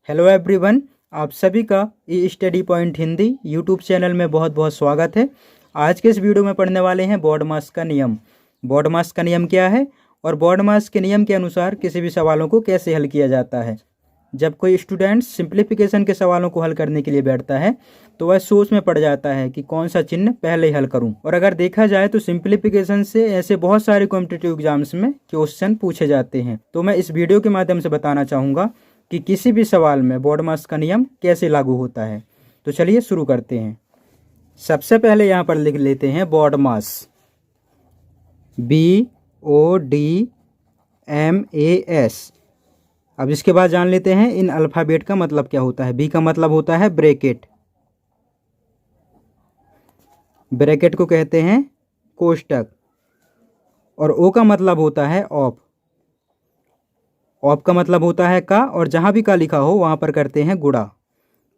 Hello everyone, आप सभी का E Study Point Hindi YouTube channel में बहुत बहुत स्वागत है। आज के इस वीडियो में पढ़ने वाले हैं बॉडमास का नियम। बॉडमास का नियम क्या है और बॉडमास के नियम के अनुसार किसी भी सवालों को कैसे हल किया जाता है। जब कोई स्टूडेंट सिंप्लीफिकेशन के सवालों को हल करने के लिए बैठता है तो वह सोच में पड़ जाता है कि कौन सा चिन्ह पहले हल करूं। और अगर देखा जाए तो सिंप्लीफिकेशन से ऐसे बहुत सारे कॉम्पिटिटिव एग्जाम्स में क्वेश्चन पूछे जाते हैं। तो मैं इस वीडियो के माध्यम से बताना चाहूँगा कि किसी भी सवाल में बॉडमास का नियम कैसे लागू होता है। तो चलिए शुरू करते हैं। सबसे पहले यहाँ पर लिख लेते हैं बॉडमास, BODMAS। अब इसके बाद जान लेते हैं इन अल्फ़ाबेट का मतलब क्या होता है। बी का मतलब होता है ब्रैकेट, ब्रैकेट को कहते हैं कोष्टक। और ओ का मतलब होता है ऑफ, ऑफ का मतलब होता है का, और जहाँ भी का लिखा हो वहाँ पर करते हैं गुणा।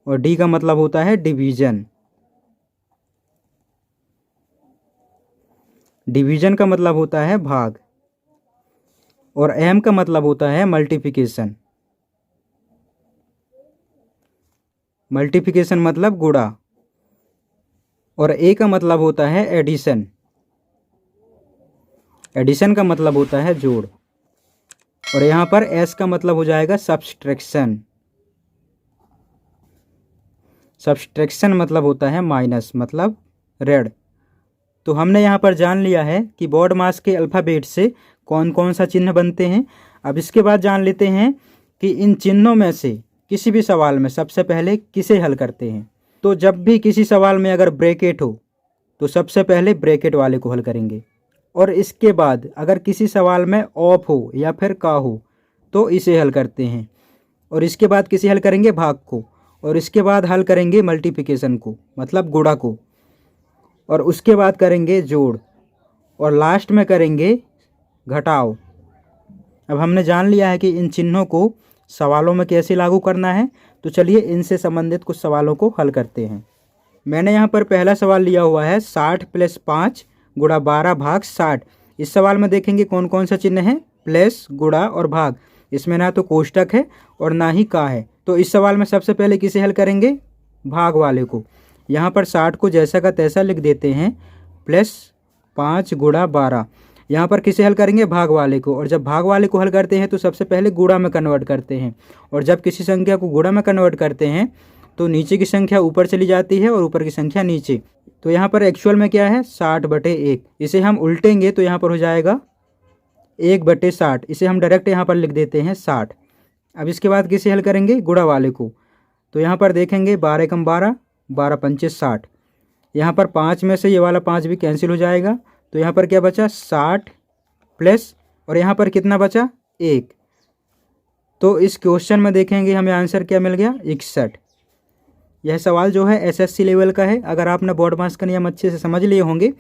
और डी का मतलब होता है डिवीजन, डिवीजन का मतलब होता है भाग। और एम का मतलब होता है मल्टीप्लिकेशन, मल्टीप्लिकेशन मतलब गुणा। और ए का मतलब होता है एडिशन, एडिशन का मतलब होता है जोड़। और यहाँ पर एस का मतलब हो जाएगा सब्सट्रैक्शन, सब्सट्रैक्शन मतलब होता है माइनस, मतलब रेड। तो हमने यहाँ पर जान लिया है कि बॉडमास के अल्फ़ाबेट से कौन कौन सा चिन्ह बनते हैं। अब इसके बाद जान लेते हैं कि इन चिन्हों में से किसी भी सवाल में सबसे पहले किसे हल करते हैं। तो जब भी किसी सवाल में अगर ब्रैकेट हो तो सबसे पहले ब्रैकेट वाले को हल करेंगे। और इसके बाद अगर किसी सवाल में ऑफ हो या फिर का हो तो इसे हल करते हैं। और इसके बाद किसे हल करेंगे, भाग को। और इसके बाद हल करेंगे मल्टीप्लिकेशन को, मतलब गुणा को। और उसके बाद करेंगे जोड़, और लास्ट में करेंगे घटाव। अब हमने जान लिया है कि इन चिन्हों को सवालों में कैसे लागू करना है। तो चलिए इनसे संबंधित कुछ सवालों को हल करते हैं। मैंने यहाँ पर पहला सवाल लिया हुआ है 60 + 5 गुणा 12 भाग 60। इस सवाल में देखेंगे कौन कौन सा चिन्ह है, प्लस, गुणा और भाग। इसमें ना तो कोष्टक है और ना ही का है। तो इस सवाल में सबसे पहले किसे हल करेंगे, भाग वाले को। यहाँ पर 60 को जैसा का तैसा लिख देते हैं, प्लस 5 गुणा 12। यहाँ पर किसे हल करेंगे, भाग वाले को। और जब भाग वाले को हल करते हैं तो सबसे पहले गुणा में कन्वर्ट करते हैं। और जब किसी संख्या को गुणा में कन्वर्ट करते हैं तो नीचे की संख्या ऊपर चली जाती है और ऊपर की संख्या नीचे। तो यहाँ पर एक्चुअल में क्या है, 60/1। इसे हम उल्टेंगे तो यहाँ पर हो जाएगा 1/60। इसे हम डायरेक्ट यहाँ पर लिख देते हैं 60। अब इसके बाद किसे हल करेंगे, गुणा वाले को। तो यहाँ पर देखेंगे 12 × 12, 12 × 5 = 60। यहाँ पर 5 में से ये वाला 5 भी कैंसिल हो जाएगा। तो यहाँ पर क्या बचा, 60 प्लस, और यहाँ पर कितना बचा, 1। तो इस क्वेश्चन में देखेंगे हमें आंसर क्या मिल गया, 61। यह सवाल जो है SSC लेवल का है। अगर आपने बॉडमास का नियम अच्छे से समझ लिए होंगे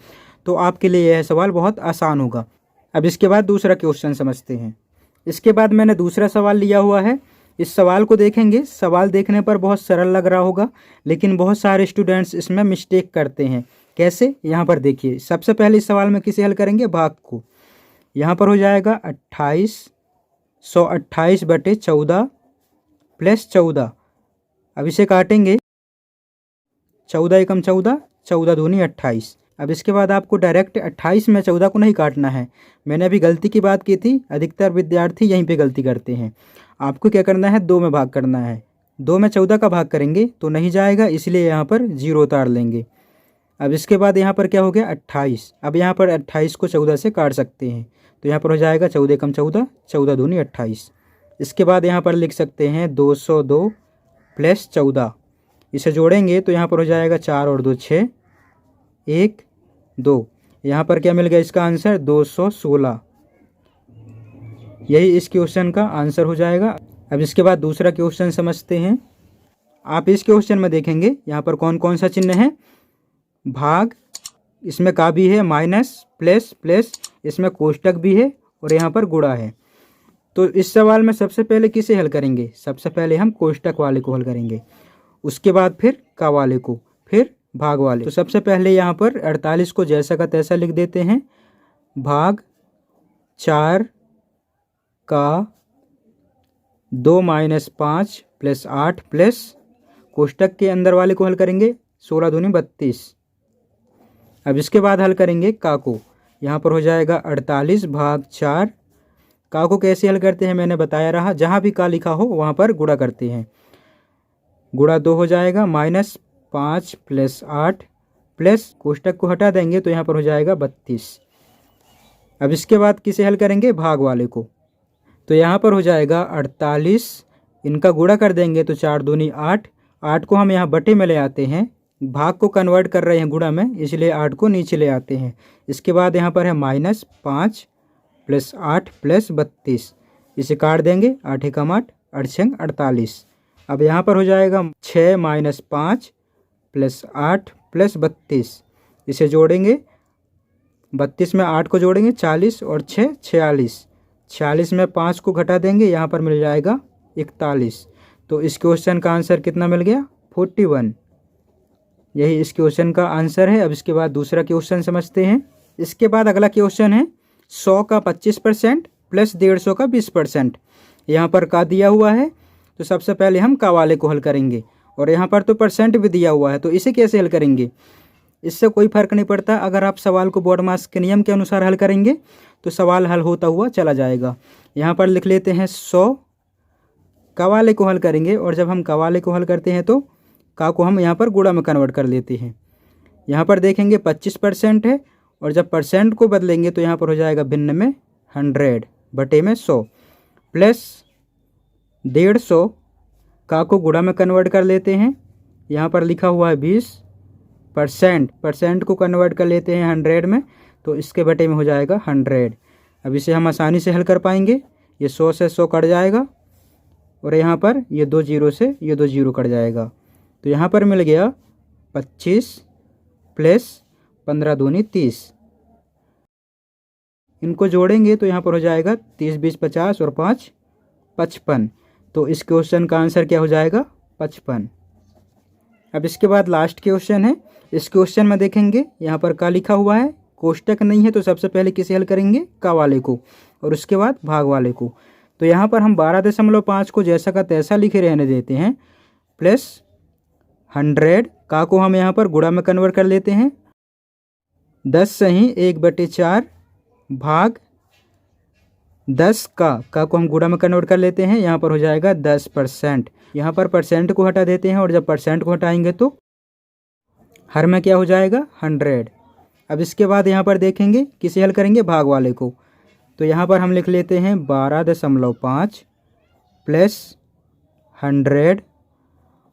तो आपके लिए यह सवाल बहुत आसान होगा। अब इसके बाद दूसरा क्वेश्चन समझते हैं। इसके बाद मैंने दूसरा सवाल लिया हुआ है। इस सवाल को देखेंगे, सवाल देखने पर बहुत सरल लग रहा होगा, लेकिन बहुत सारे स्टूडेंट्स इसमें मिस्टेक करते हैं। कैसे, यहाँ पर देखिए। सबसे पहले इस सवाल में किसे हल करेंगे, भाग को। यहाँ पर हो जाएगा 128/14 प्लस 14। अब इसे काटेंगे, 14 × 14, 14 दूनी 28। अब इसके बाद आपको डायरेक्ट 28 में 14 को नहीं काटना है। मैंने अभी गलती की बात की थी, अधिकतर विद्यार्थी यहीं पे गलती करते हैं। आपको क्या करना है, 2 में भाग करना है। 2 में 14 का भाग करेंगे तो नहीं जाएगा, इसलिए यहाँ पर 0 उतार लेंगे। अब इसके बाद यहाँ पर क्या हो गया, 28। अब यहाँ पर 28 को 14 से काट सकते हैं। तो यहाँ पर हो जाएगा 14 × 14, 14 दूनी 28। इसके बाद यहाँ पर लिख सकते हैं 202 प्लस 14। इसे जोड़ेंगे तो यहाँ पर हो जाएगा 4 और 2 6, 1 2। यहाँ पर क्या मिल गया, इसका आंसर 216। यही इस क्वेश्चन का आंसर हो जाएगा। अब इसके बाद दूसरा क्वेश्चन समझते हैं। आप इस क्वेश्चन में देखेंगे यहाँ पर कौन कौन सा चिन्ह है, भाग, इसमें का भी है, माइनस, प्लस प्लस, इसमें कोष्टक भी है, और यहाँ पर गुणा है। तो इस सवाल में सबसे पहले किसे हल करेंगे, सबसे पहले हम कोष्टक वाले को हल करेंगे। उसके बाद फिर का वाले को, फिर भाग वाले। तो सबसे पहले यहाँ पर 48 को जैसा का तैसा लिख देते हैं, भाग 4 का 2 - 5 प्लस 8 प्लस कोष्टक के अंदर वाले को हल करेंगे 16 दूनी 32। अब इसके बाद हल करेंगे का को, यहाँ पर हो जाएगा 48 भाग 4। का को कैसे हल करते हैं मैंने बताया रहा, जहाँ भी का लिखा हो वहाँ पर गुणा करते हैं। गुणा 2 हो जाएगा माइनस 5 प्लस 8 प्लस कोष्टक को हटा देंगे तो यहाँ पर हो जाएगा 32। अब इसके बाद किसे हल करेंगे, भाग वाले को। तो यहाँ पर हो जाएगा 48, इनका गुणा कर देंगे तो 4 दूनी 8। 8 को हम यहाँ बटे में ले आते हैं, भाग को कन्वर्ट कर रहे हैं गुणा में, इसलिए 8 को नीचे ले आते हैं। इसके बाद यहाँ पर है माइनस 5 प्लस 8 प्लस 32, इसे काट देंगे, 8 एकम 8, 8 छंग 48। अब यहाँ पर हो जाएगा 6 माइनस 5 प्लस 8 प्लस 32, इसे जोड़ेंगे, 32 में 8 को जोड़ेंगे 40 और 6 46, 46 में 5 को घटा देंगे, यहाँ पर मिल जाएगा 41। तो इस क्वेश्चन का आंसर कितना मिल गया, 41। यही इस क्वेश्चन का आंसर है। अब इसके बाद दूसरा क्वेश्चन समझते हैं। इसके बाद अगला क्वेश्चन है 100 का 25% प्लस 150 का 20%। यहाँ पर का दिया हुआ है, तो सबसे पहले हम का वाले को हल करेंगे, और यहाँ पर तो परसेंट भी दिया हुआ है, तो इसे कैसे हल करेंगे, इससे कोई फर्क नहीं पड़ता। अगर आप सवाल को बॉडमास के नियम के अनुसार हल करेंगे तो सवाल हल होता हुआ चला जाएगा। यहाँ पर लिख लेते हैं 100, का वाले को हल करेंगे, और जब हम का वाले को हल करते हैं तो का को हम यहाँ पर गुणा में कन्वर्ट कर लेते हैं। यहाँ पर देखेंगे 25% है, और जब परसेंट को बदलेंगे तो यहाँ पर हो जाएगा भिन्न में 100 बटे में 100 प्लस 150, का को गुणा में कन्वर्ट कर लेते हैं। यहाँ पर लिखा हुआ है 20%, परसेंट को कन्वर्ट कर लेते हैं 100 में, तो इसके बटे में हो जाएगा 100। अब इसे हम आसानी से हल कर पाएंगे, ये 100 से 100 कट जाएगा, और यहाँ पर ये 2 जीरो से ये 2 जीरो कट जाएगा, तो यहाँ पर मिल गया 25 प्लस 15 दूनी 30। इनको जोड़ेंगे तो यहाँ पर हो जाएगा 30 20 50 और 5 55। तो इस क्वेश्चन का आंसर क्या हो जाएगा, 55। अब इसके बाद लास्ट क्वेश्चन है। इस क्वेश्चन में देखेंगे यहाँ पर का लिखा हुआ है, कोष्टक नहीं है, तो सबसे पहले किसे हल करेंगे, का वाले को, और उसके बाद भाग वाले को। तो यहाँ पर हम 12.5 को जैसा का तैसा लिखे रहने देते हैं, प्लस 100, का को हम यहाँ पर गुणा में कन्वर्ट कर लेते हैं, 10 सही 1/4 भाग 10 का को हम गुणा में कन्वर्ट कर लेते हैं, यहाँ पर हो जाएगा 10%। यहाँ पर परसेंट को हटा देते हैं, और जब परसेंट को हटाएंगे तो हर में क्या हो जाएगा, 100। अब इसके बाद यहाँ पर देखेंगे किसे हल करेंगे, भाग वाले को। तो यहाँ पर हम लिख लेते हैं 12.5 प्लस 100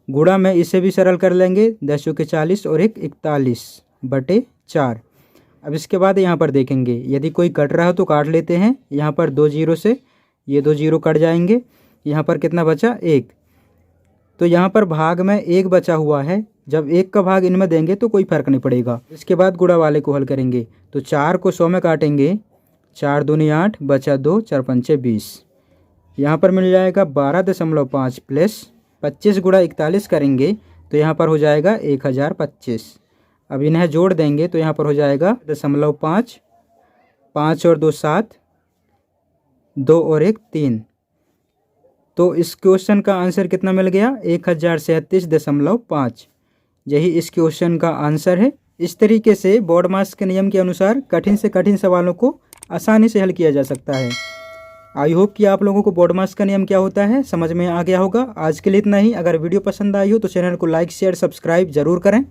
गुणा में इसे भी सरल कर लेंगे, 10 के 40 और 1 41 बटे 4। अब इसके बाद यहाँ पर देखेंगे यदि कोई कट रहा हो तो काट लेते हैं, यहाँ पर 2 जीरो से ये 2 जीरो कट जाएंगे, यहाँ पर कितना बचा, 1। तो यहाँ पर भाग में 1 बचा हुआ है, जब 1 का भाग इनमें देंगे तो कोई फर्क नहीं पड़ेगा। इसके बाद गुणा वाले को हल करेंगे, तो 4 को 100 में काटेंगे, 4 दूनी 8 बचा 2, 4 पंचे 20। यहाँ पर मिल जाएगा 12.5 प्लस 25 गुणा 41 करेंगे तो यहाँ पर हो जाएगा 1025। अब इन्हें जोड़ देंगे तो यहाँ पर हो जाएगा 0.5, 5 और 2 7, 2 और 1 3। तो इस क्वेश्चन का आंसर कितना मिल गया, 1037.5। यही इस क्वेश्चन का आंसर है। इस तरीके से बॉडमास के नियम के अनुसार कठिन से कठिन सवालों को आसानी से हल किया जा सकता है। आई होप कि आप लोगों को बॉडमास का नियम क्या होता है समझ में आ गया होगा। आज के लिए इतना ही। अगर वीडियो पसंद आई हो तो चैनल को लाइक शेयर सब्सक्राइब जरूर करें।